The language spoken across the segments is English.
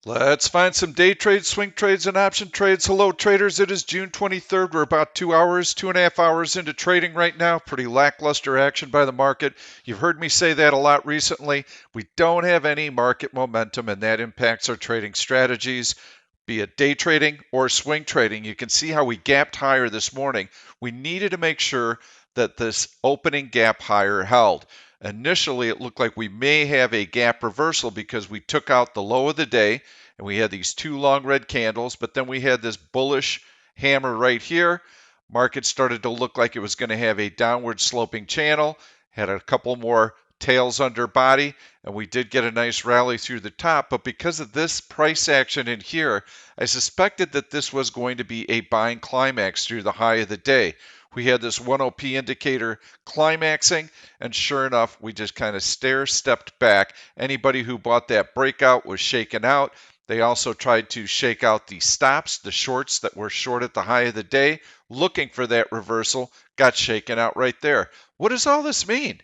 Let's find some day trades, swing trades, and option trades. Hello, traders. It is June 23rd. We're about 2 hours, 2.5 hours into trading right now. Pretty lackluster action by the market. You've heard me say that a lot recently. We don't have any market momentum, and that impacts our trading strategies, be it day trading or swing trading. You can see how we gapped higher this morning. We needed to make sure that this opening gap higher held. Initially, it looked like we may have a gap reversal because we took out the low of the day and we had these two long red candles, but then we had this bullish hammer right here. Market started to look like it was going to have a downward sloping channel, had a couple more tails under body, and we did get a nice rally through the top. But because of this price action in here, I suspected that this was going to be a buying climax through the high of the day. We had this 1OP indicator climaxing, and sure enough, we just kind of stepped back. Anybody who bought that breakout was shaken out. They also tried to shake out the stops, the shorts that were short at the high of the day, looking for that reversal, got shaken out right there. What does all this mean?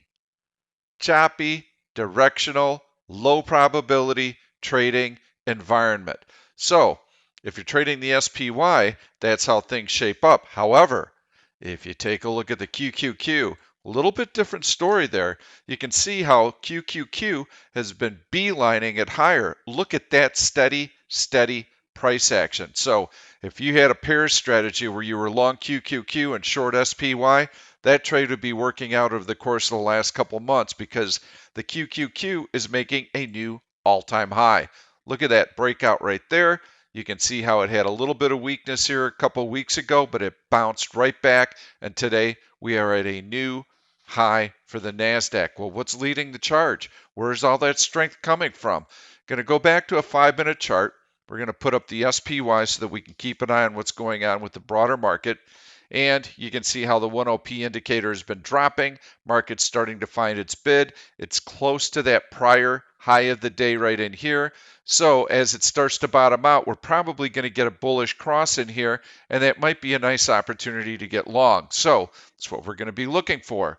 Choppy, directional, low probability trading environment. So, if you're trading the SPY, that's how things shape up. However, if you take a look at the QQQ, a little bit different story there. You can see how QQQ has been beelining it higher. Look at that steady price action. So if you had a pair strategy where you were long QQQ and short SPY, that trade would be working out over the course of the last couple months because the QQQ is making a new all-time high. Look at that breakout right there. You can see how it had a little bit of weakness here a couple weeks ago, but it bounced right back. And today we are at a new high for the Nasdaq. Well, what's leading the charge? Where's all that strength coming from? Going to go back to a 5-minute chart. We're going to put up the SPY so that we can keep an eye on what's going on with the broader market. And you can see how the 1OP indicator has been dropping. Market's starting to find its bid. It's close to that prior high of the day right in here. So as it starts to bottom out, we're probably going to get a bullish cross in here, and that might be a nice opportunity to get long. So that's what we're going to be looking for.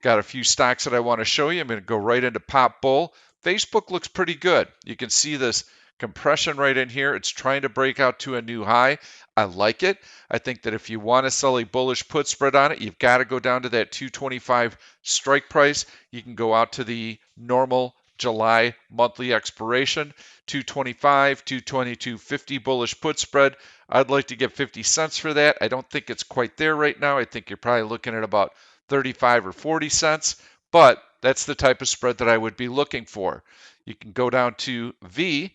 Got a few stocks that I want to show you. I'm going to go right into Pop Bull. Facebook looks pretty good. You can see this compression right in here. It's trying to break out to a new high. I like it. I think that if you want to sell a bullish put spread on it, you've got to go down to that 225 strike price. You can go out to the normal July monthly expiration, 225, 222.50 bullish put spread. I'd like to get 50 cents for that. I don't think it's quite there right now. I think you're probably looking at about 35 or 40 cents, but that's the type of spread that I would be looking for. You can go down to V,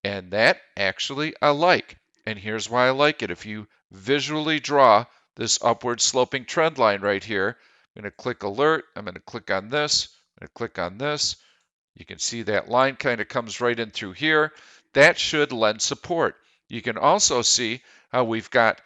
and that actually I like. And here's why I like it. If you visually draw this upward sloping trend line right here, I'm going to click alert. I'm going to click on this. I'm going to click on this. You can see that line kind of comes right in through here. That should lend support. You can also see how we've got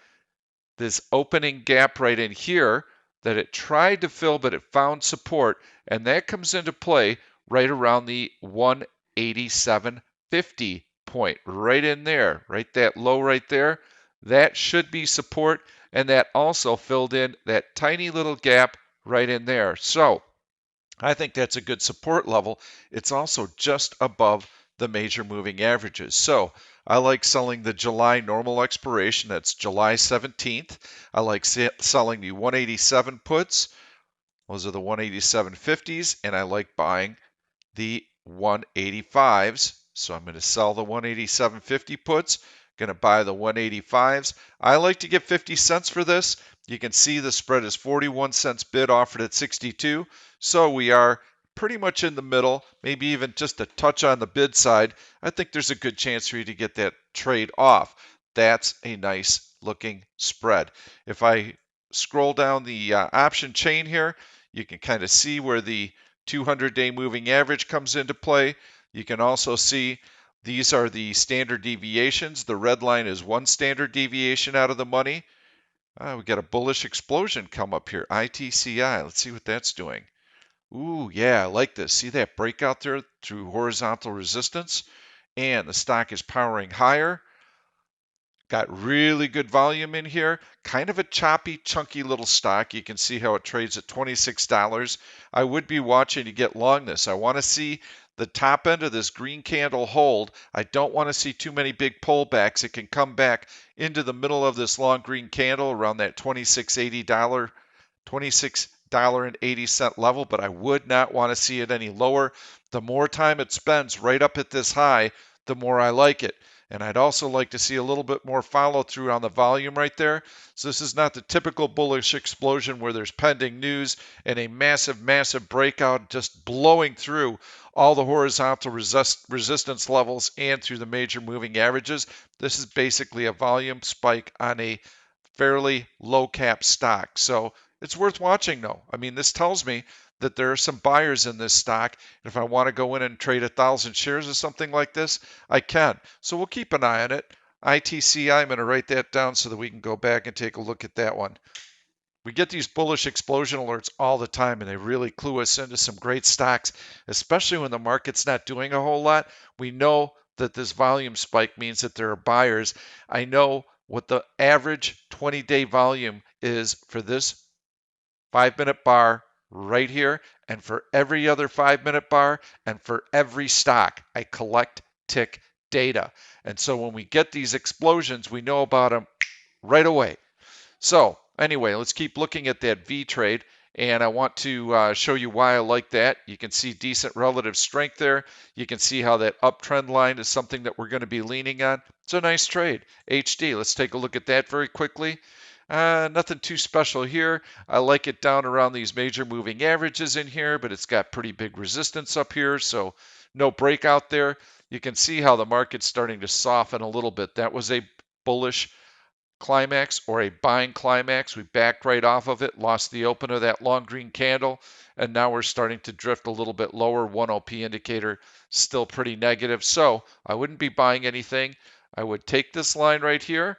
this opening gap right in here that it tried to fill, but it found support. And that comes into play right around the 187.50 point, right in there, right that low right there. That should be support. And that also filled in that tiny little gap right in there. So I think that's a good support level. It's also just above the major moving averages. So I like selling the July normal expiration. That's July 17th. I like selling the 187 puts. Those are the 187.50s. And I like buying the 185s. So I'm going to sell the 187.50 puts. Going to buy the 185s. I like to get 50 cents for this. You can see the spread is 41 cents bid offered at 62. So we are pretty much in the middle, maybe even just a touch on the bid side. I think there's a good chance for you to get that trade off. That's a nice looking spread. If I scroll down the option chain here, you can kind of see where the 200-day moving average comes into play. You can also see these are the standard deviations. The red line is one standard deviation out of the money. We got a bullish explosion come up here, ITCI. Let's see what that's doing. Ooh, yeah, I like this. See that breakout there through horizontal resistance? And the stock is powering higher. Got really good volume in here. Kind of a choppy, chunky little stock. You can see how it trades at $26. I would be watching to get long this. I want to see the top end of this green candle hold. I don't want to see too many big pullbacks. It can come back into the middle of this long green candle around that $26.80 level, but I would not want to see it any lower. The more time it spends right up at this high, the more I like it. And I'd also like to see a little bit more follow through on the volume right there. So this is not the typical bullish explosion where there's pending news and a massive, massive breakout just blowing through all the horizontal resistance levels and through the major moving averages. This is basically a volume spike on a fairly low cap stock. So it's worth watching though. I mean, this tells me that there are some buyers in this stock. If I want to go in and trade 1,000 shares or something like this, I can. So we'll keep an eye on it. ITCI, I'm going to write that down so that we can go back and take a look at that one. We get these bullish explosion alerts all the time, and they really clue us into some great stocks, especially when the market's not doing a whole lot. We know that this volume spike means that there are buyers. I know what the average 20-day volume is for this 5-minute bar right here, and for every other 5-minute bar, and for every stock. I collect tick data. And so when we get these explosions, we know about them right away. So anyway, let's keep looking at that V trade, and I want to show you why I like that. You can see decent relative strength there. You can see how that uptrend line is something that we're going to be leaning on. It's a nice trade. HD, let's take a look at that very quickly. Nothing too special here. I like it down around these major moving averages in here, but it's got pretty big resistance up here, so no breakout there. You can see how the market's starting to soften a little bit. That was a bullish climax or a buying climax. We backed right off of it, lost the open of that long green candle, and now we're starting to drift a little bit lower. 1OP indicator still pretty negative, so I wouldn't be buying anything. I would take this line right here,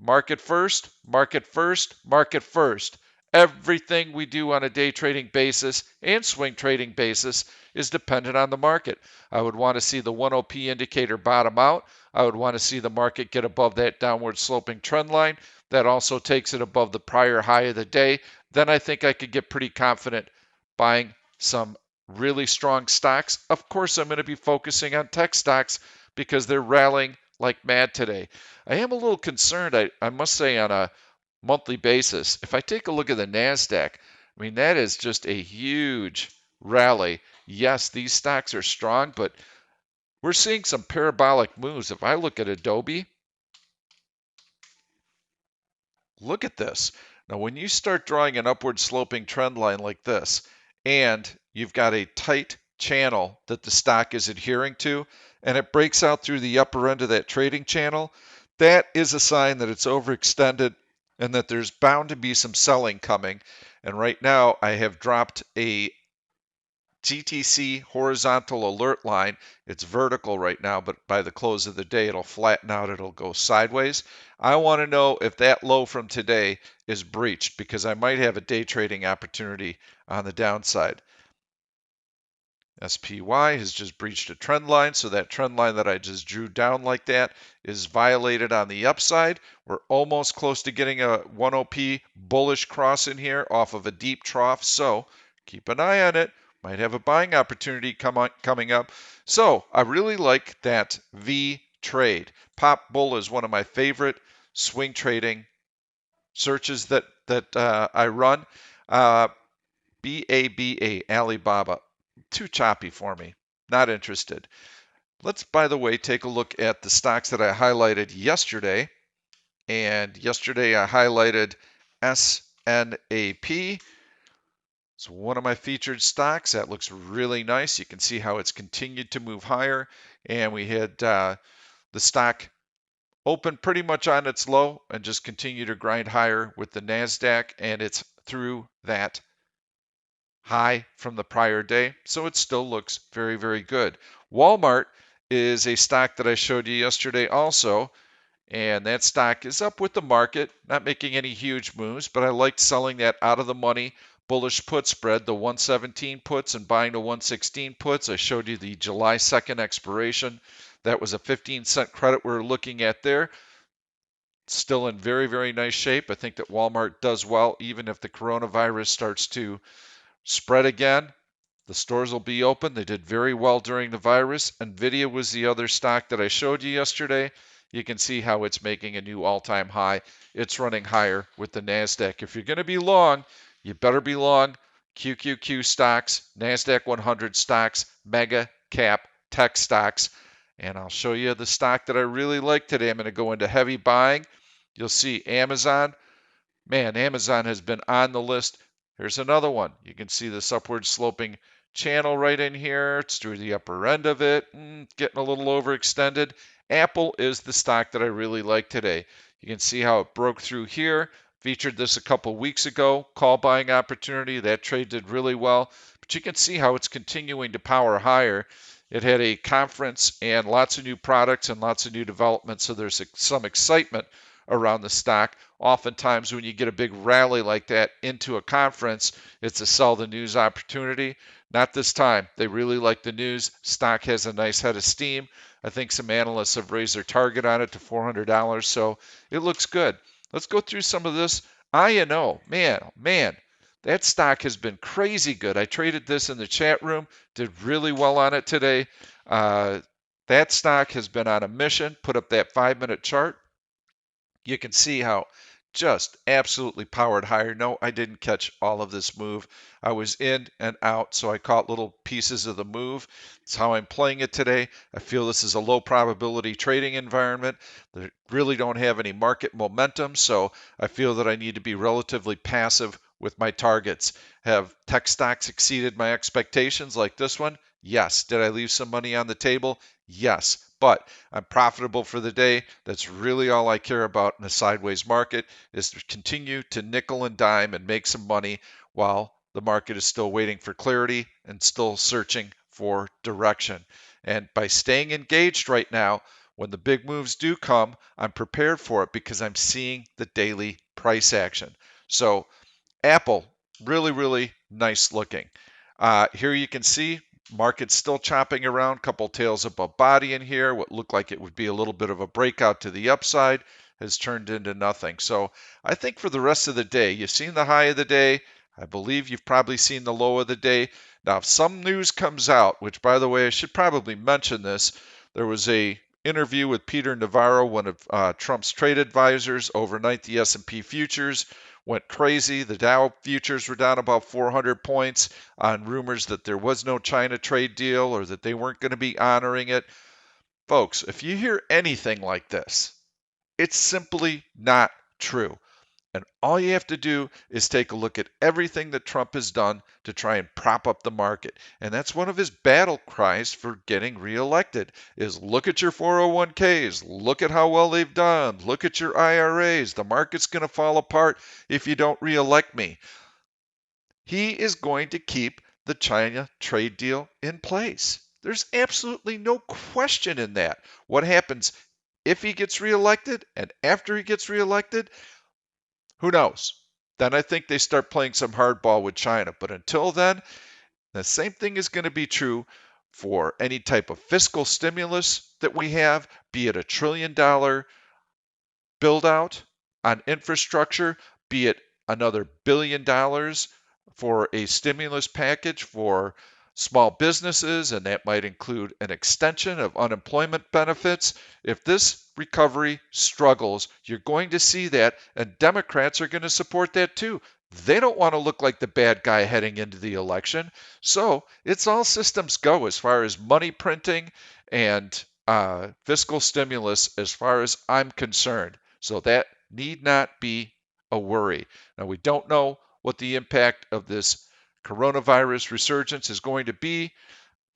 market first, market first, market first. Everything we do on a day trading basis and swing trading basis is dependent on the market. I would want to see the 1OP indicator bottom out. I would want to see the market get above that downward sloping trend line. That also takes it above the prior high of the day. Then I think I could get pretty confident buying some really strong stocks. Of course, I'm going to be focusing on tech stocks because they're rallying like mad today. I am a little concerned, I must say, on a monthly basis. If I take a look at the Nasdaq, I mean, that is just a huge rally. Yes, these stocks are strong, but we're seeing some parabolic moves. If I look at Adobe, look at this. Now, when you start drawing an upward sloping trend line like this, and you've got a tight channel that the stock is adhering to, and it breaks out through the upper end of that trading channel, that is a sign that it's overextended and that there's bound to be some selling coming. And right now, I have dropped a GTC horizontal alert line. It's vertical right now, but by the close of the day, it'll flatten out. It'll go sideways. I want to know if that low from today is breached because I might have a day trading opportunity on the downside. SPY has just breached a trend line, so that trend line that I just drew down like that is violated on the upside. We're almost close to getting a 1OP bullish cross in here off of a deep trough, so keep an eye on it. Might have a buying opportunity coming up. So I really like that V trade. Pop Bull is one of my favorite swing trading searches that I run. BABA, Alibaba. Too choppy for me. Not interested. Let's, by the way, take a look at the stocks that I highlighted yesterday. And yesterday I highlighted SNAP. It's one of my featured stocks. That looks really nice. You can see how it's continued to move higher. And we had the stock open pretty much on its low and just continue to grind higher with the Nasdaq. And it's through that high from the prior day, so it still looks very, very good. Walmart is a stock that I showed you yesterday also, and that stock is up with the market, not making any huge moves, but I liked selling that out of the money bullish put spread, the 117 puts and buying the 116 puts. I showed you the July 2nd expiration. That was a 15-cent credit we're looking at there. Still in very, very nice shape. I think that Walmart does well even if the coronavirus starts to spread again. The stores will be open. They did very well during the virus. Nvidia was the other stock that I showed you yesterday. You can see how it's making a new all-time high. It's running higher with the Nasdaq. If you're going to be long, you better be long QQQ stocks, Nasdaq 100 stocks, mega cap tech stocks. And I'll show you the stock that I really like today. I'm going to go into heavy buying. You'll see Amazon. Man, Amazon has been on the list. Here's another one. You can see this upward sloping channel right in here. It's through the upper end of it. Getting a little overextended. Apple is the stock that I really like today. You can see how it broke through here. Featured this a couple weeks ago. Call buying opportunity. That trade did really well. But you can see how it's continuing to power higher. It had a conference and lots of new products and lots of new developments. So there's some excitement around the stock. Oftentimes, when you get a big rally like that into a conference, it's a sell the news opportunity. Not this time. They really like the news. Stock has a nice head of steam. I think some analysts have raised their target on it to $400, so it looks good. Let's go through some of this. I&O, man, oh man, that stock has been crazy good. I traded this in the chat room, did really well on it today. That stock has been on a mission. Put up that 5-minute chart. You can see how just absolutely powered higher. No, I didn't catch all of this move. I was in and out, so I caught little pieces of the move. It's how I'm playing it today. I feel this is a low probability trading environment. They really don't have any market momentum, so I feel that I need to be relatively passive with my targets. Have tech stocks exceeded my expectations like this one? Yes. Did I leave some money on the table? Yes. But I'm profitable for the day. That's really all I care about in a sideways market, is to continue to nickel and dime and make some money while the market is still waiting for clarity and still searching for direction. And by staying engaged right now, when the big moves do come, I'm prepared for it because I'm seeing the daily price action. So Apple, really, really nice looking. Here you can see market's still chopping around, couple tails above body in here. What looked like it would be a little bit of a breakout to the upside has turned into nothing. So I think for the rest of the day, you've seen the high of the day. I believe you've probably seen the low of the day. Now, if some news comes out, which by the way, I should probably mention this, there was a interview with Peter Navarro, one of Trump's trade advisors. Overnight, the S&P futures went crazy. The Dow futures were down about 400 points on rumors that there was no China trade deal or that they weren't going to be honoring it. Folks, if you hear anything like this, it's simply not true. And all you have to do is take a look at everything that Trump has done to try and prop up the market. And that's one of his battle cries for getting reelected is look at your 401ks, look at how well they've done, look at your IRAs. The market's going to fall apart if you don't reelect me. He is going to keep the China trade deal in place. There's absolutely no question in that. What happens if he gets reelected and after he gets reelected? Who knows? Then I think they start playing some hardball with China. But until then, the same thing is going to be true for any type of fiscal stimulus that we have, be it $1 trillion build out on infrastructure, be it another $1 billion for a stimulus package for small businesses, and that might include an extension of unemployment benefits. If this recovery struggles, you're going to see that, and Democrats are going to support that too. They don't want to look like the bad guy heading into the election. So it's all systems go as far as money printing and fiscal stimulus as far as I'm concerned. So that need not be a worry. Now, we don't know what the impact of this coronavirus resurgence is going to be.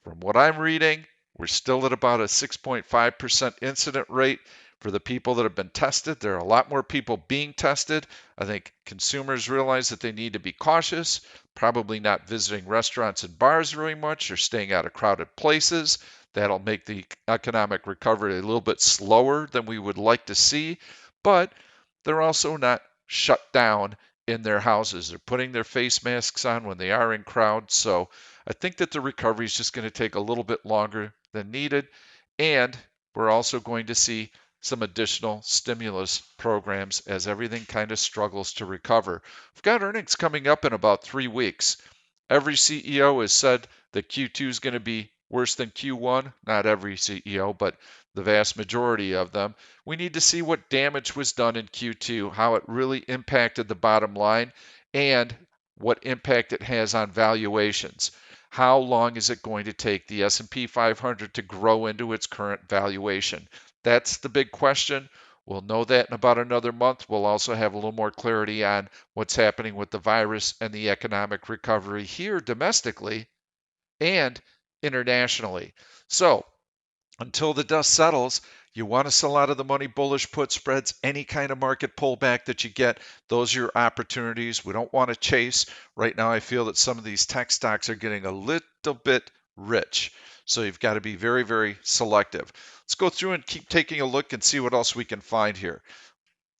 From what I'm reading, we're still at about a 6.5% incident rate for the people that have been tested. There are a lot more people being tested. I think consumers realize that they need to be cautious, probably not visiting restaurants and bars very much or staying out of crowded places. That'll make the economic recovery a little bit slower than we would like to see, but they're also not shut down in their houses. They're putting their face masks on when they are in crowds. So I think that the recovery is just going to take a little bit longer than needed. And we're also going to see some additional stimulus programs as everything kind of struggles to recover. We've got earnings coming up in about 3 weeks. Every CEO has said that Q2 is going to be worse than Q1. Not every CEO, but the vast majority of them. We need to see what damage was done in Q2, how it really impacted the bottom line, and what impact it has on valuations. How long is it going to take the S&P 500 to grow into its current valuation? That's the big question. We'll know that in about another month. We'll also have a little more clarity on what's happening with the virus and the economic recovery here domestically and internationally. So, until the dust settles, you want to sell out of the money bullish put spreads, any kind of market pullback that you get. Those are your opportunities. We don't want to chase. Right now, I feel that some of these tech stocks are getting a little bit rich. So you've got to be very, very selective. Let's go through and keep taking a look and see what else we can find here.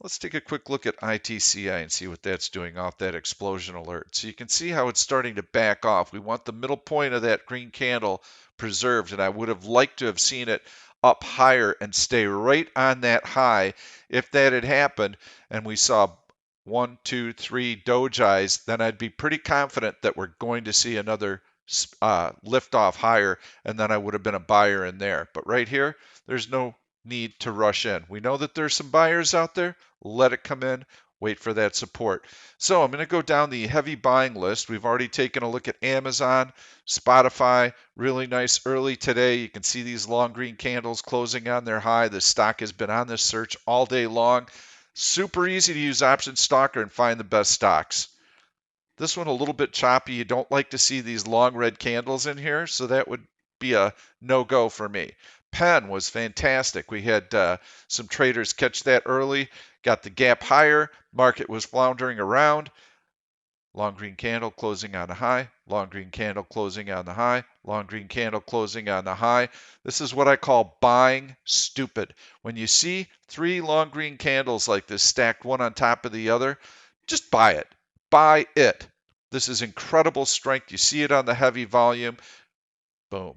Let's take a quick look at ITCI and see what that's doing off that explosion alert. So you can see how it's starting to back off. We want the middle point of that green candle preserved, and I would have liked to have seen it up higher and stay right on that high. If that had happened and we saw 1, 2, 3 dojis, then I'd be pretty confident that we're going to see another lift off higher, and then I would have been a buyer in there. But right here, there's no need to rush in. We know that there's some buyers out there. Let it come in. Wait for that support. So I'm going to go down the heavy buying list. We've already taken a look at Amazon, Spotify, really nice early today. You can see these long green candles closing on their high. The stock has been on this search all day long. Super easy to use Option Stalker and find the best stocks. This one a little bit choppy. You don't like to see these long red candles in here, so that would be a no-go for me. Penn was fantastic. We had some traders catch that early, got the gap higher. Market was floundering around. Long green candle closing on the high, long green candle closing on the high, long green candle closing on the high. This is what I call buying stupid. When you see 3 long green candles like this stacked one on top of the other, just buy it. Buy it. This is incredible strength. You see it on the heavy volume. Boom.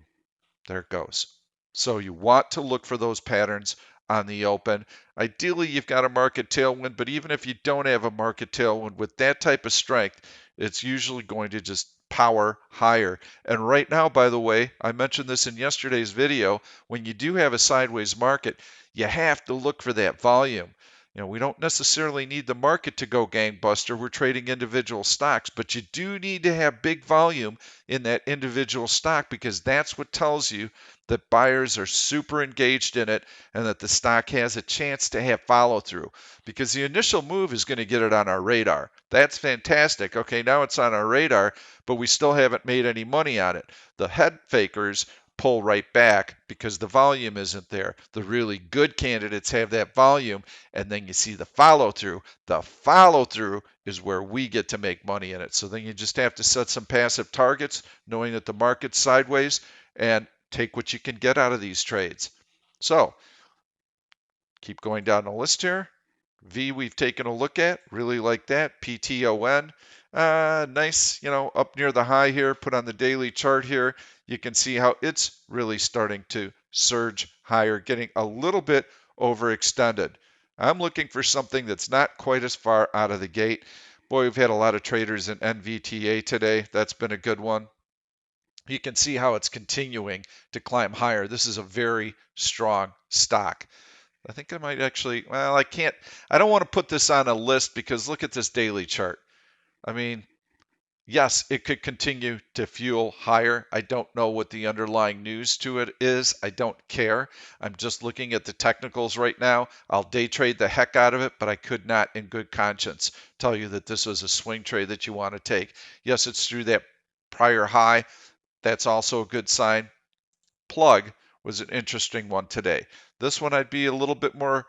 There it goes. So you want to look for those patterns on the open. Ideally, you've got a market tailwind, but even if you don't have a market tailwind with that type of strength, it's usually going to just power higher. And right now, by the way, I mentioned this in yesterday's video, when you do have a sideways market, you have to look for that volume. We don't necessarily need the market to go gangbuster. We're trading individual stocks, but you do need to have big volume in that individual stock because that's what tells you that buyers are super engaged in it and that the stock has a chance to have follow through because the initial move is going to get it on our radar. That's fantastic. Okay, now it's on our radar, but we still haven't made any money on it. The head fakers pull right back because the volume isn't there. The really good candidates have that volume, and then you see the follow through. The follow through is where we get to make money in it. So then you just have to set some passive targets, knowing that the market's sideways, and take what you can get out of these trades. So keep going down the list here. V we've taken a look at, really like that. PTON, nice, up near the high here, put on the daily chart here. You can see how it's really starting to surge higher, getting a little bit overextended. I'm looking for something that's not quite as far out of the gate. Boy, we've had a lot of traders in NVTA today. That's been a good one. You can see how it's continuing to climb higher. This is a very strong stock. I think I might actually, well, I don't want to put this on a list because look at this daily chart. I mean, yes, it could continue to fuel higher. I don't know what the underlying news to it is. I don't care. I'm just looking at the technicals right now. I'll day trade the heck out of it, but I could not in good conscience tell you that this was a swing trade that you want to take. Yes, it's through that prior high. That's also a good sign. Plug was an interesting one today. This one I'd be a little bit more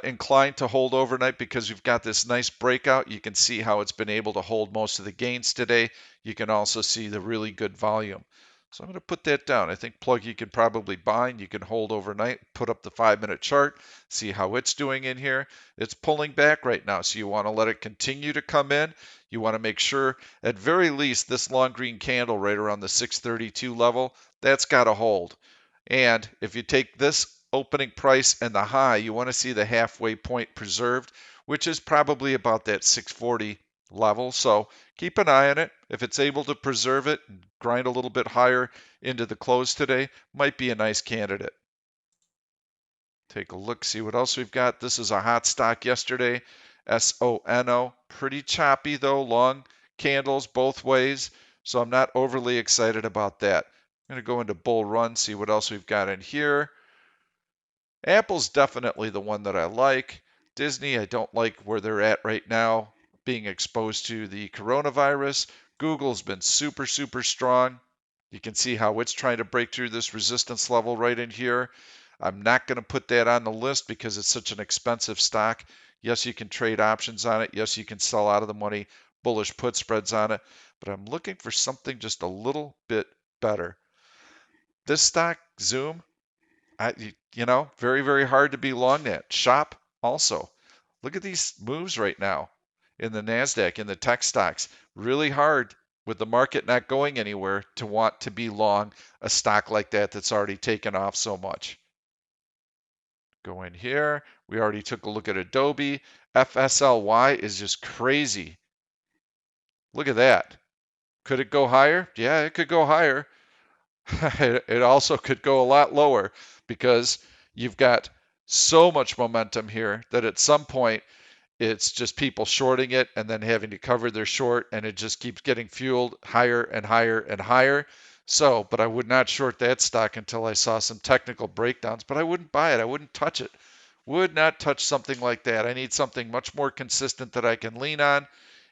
inclined to hold overnight because you've got this nice breakout. You can see how it's been able to hold most of the gains today. You can also see the really good volume. So I'm going to put that down. I think Plug you can probably buy and you can hold overnight, put up the 5-minute chart, see how it's doing in here. It's pulling back right now, so you want to let it continue to come in. You want to make sure, at very least, this long green candle right around the 632 level, that's got to hold. And if you take this opening price and the high, you want to see the halfway point preserved, which is probably about that 640 level. So keep an eye on it. If it's able to preserve it and grind a little bit higher into the close today, might be a nice candidate. Take a look, see what else we've got. This is a hot stock yesterday, SONO. Pretty choppy though, long candles both ways. So I'm not overly excited about that. I'm going to go into bull run, see what else we've got in here. Apple's definitely the one that I like. Disney, I don't like where they're at right now, being exposed to the coronavirus. Google's been super, super strong. You can see how it's trying to break through this resistance level right in here. I'm not going to put that on the list because it's such an expensive stock. Yes, you can trade options on it. Yes, you can sell out of the money, bullish put spreads on it. But I'm looking for something just a little bit better. This stock, Zoom, very, very hard to be long that. Shop also. Look at these moves right now in the Nasdaq, in the tech stocks. Really hard with the market not going anywhere to want to be long a stock like that that's already taken off so much. Go in here. We already took a look at Adobe. FSLY is just crazy. Look at that. Could it go higher? Yeah, it could go higher. It also could go a lot lower because you've got so much momentum here that at some point it's just people shorting it and then having to cover their short, and it just keeps getting fueled higher and higher and higher. So, but I would not short that stock until I saw some technical breakdowns, but I wouldn't buy it. I wouldn't touch it. Would not touch something like that. I need something much more consistent that I can lean on.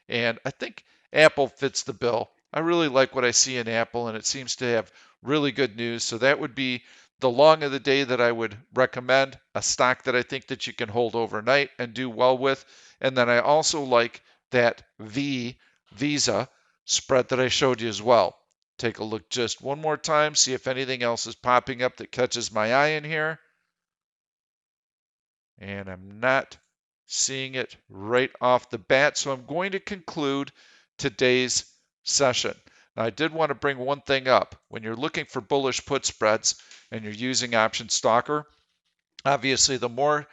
And I think Apple fits the bill. I really like what I see in Apple, and it seems to have really good news. So that would be the long of the day that I would recommend, a stock that I think that you can hold overnight and do well with. And then I also like that Visa spread that I showed you as well. Take a look just one more time, see if anything else is popping up that catches my eye in here. And I'm not seeing it right off the bat. So I'm going to conclude today's session. Now, I did want to bring one thing up. When you're looking for bullish put spreads and you're using Option Stalker, obviously the more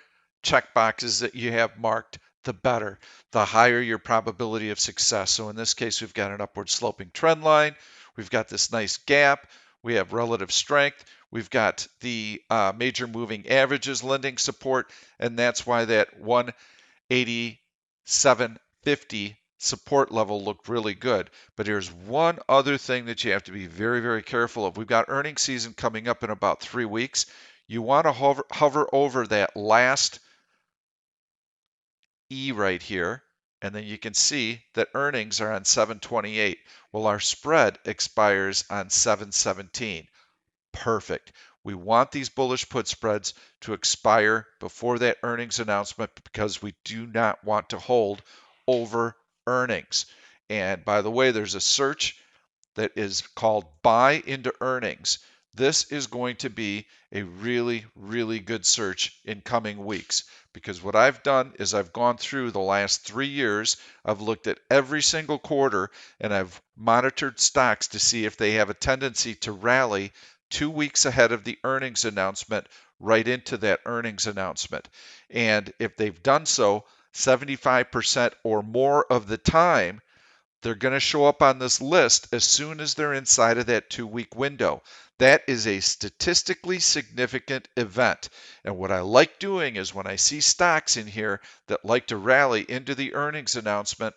check boxes that you have marked, the better, the higher your probability of success. So in this case, we've got an upward sloping trend line. We've got this nice gap. We have relative strength. We've got the major moving averages lending support, and that's why that 187.50 support level looked really good. But here's one other thing that you have to be very, very careful of. We've got earnings season coming up in about 3 weeks. You want to hover over that last E right here, and then you can see that earnings are on 7/28. Well, our spread expires on 7/17. Perfect. We want these bullish put spreads to expire before that earnings announcement because we do not want to hold over earnings. And by the way, there's a search that is called buy into earnings. This is going to be a really, really good search in coming weeks because what I've done is I've gone through the last 3 years. I've looked at every single quarter and I've monitored stocks to see if they have a tendency to rally 2 weeks ahead of the earnings announcement right into that earnings announcement. And if they've done so 75% or more of the time, they're going to show up on this list as soon as they're inside of that 2-week window. That is a statistically significant event. And what I like doing is when I see stocks in here that like to rally into the earnings announcement,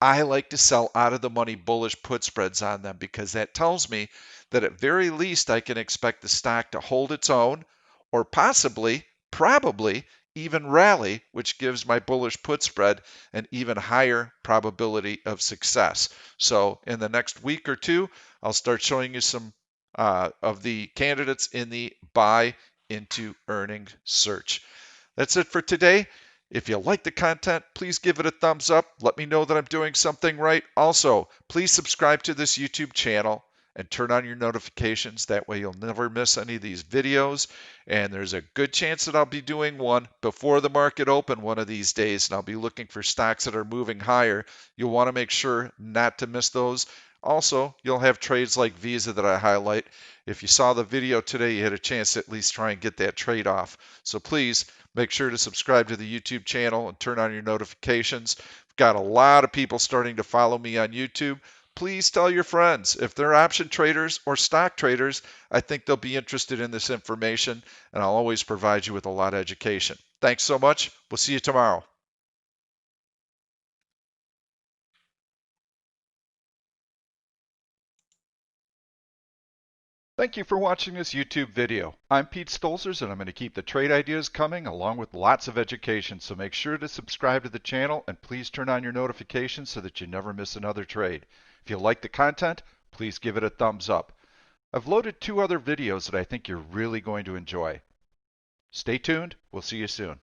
I like to sell out of the money bullish put spreads on them because that tells me that at very least I can expect the stock to hold its own or possibly, probably, even rally, which gives my bullish put spread an even higher probability of success. So in the next week or two, I'll start showing you some of the candidates in the buy into earnings search. That's it for today. If you like the content, please give it a thumbs up. Let me know that I'm doing something right. Also, please subscribe to this YouTube channel and turn on your notifications. That way you'll never miss any of these videos. And there's a good chance that I'll be doing one before the market open one of these days. And I'll be looking for stocks that are moving higher. You'll want to make sure not to miss those. Also, you'll have trades like Visa that I highlight. If you saw the video today, you had a chance to at least try and get that trade off. So please make sure to subscribe to the YouTube channel and turn on your notifications. got a lot of people starting to follow me on YouTube. Please tell your friends. If they're option traders or stock traders, I think they'll be interested in this information, and I'll always provide you with a lot of education. Thanks so much. We'll see you tomorrow. Thank you for watching this YouTube video. I'm Pete Stolzers, and I'm going to keep the trade ideas coming along with lots of education. So make sure to subscribe to the channel and please turn on your notifications so that you never miss another trade. If you like the content, please give it a thumbs up. I've loaded 2 other videos that I think you're really going to enjoy. Stay tuned. We'll see you soon.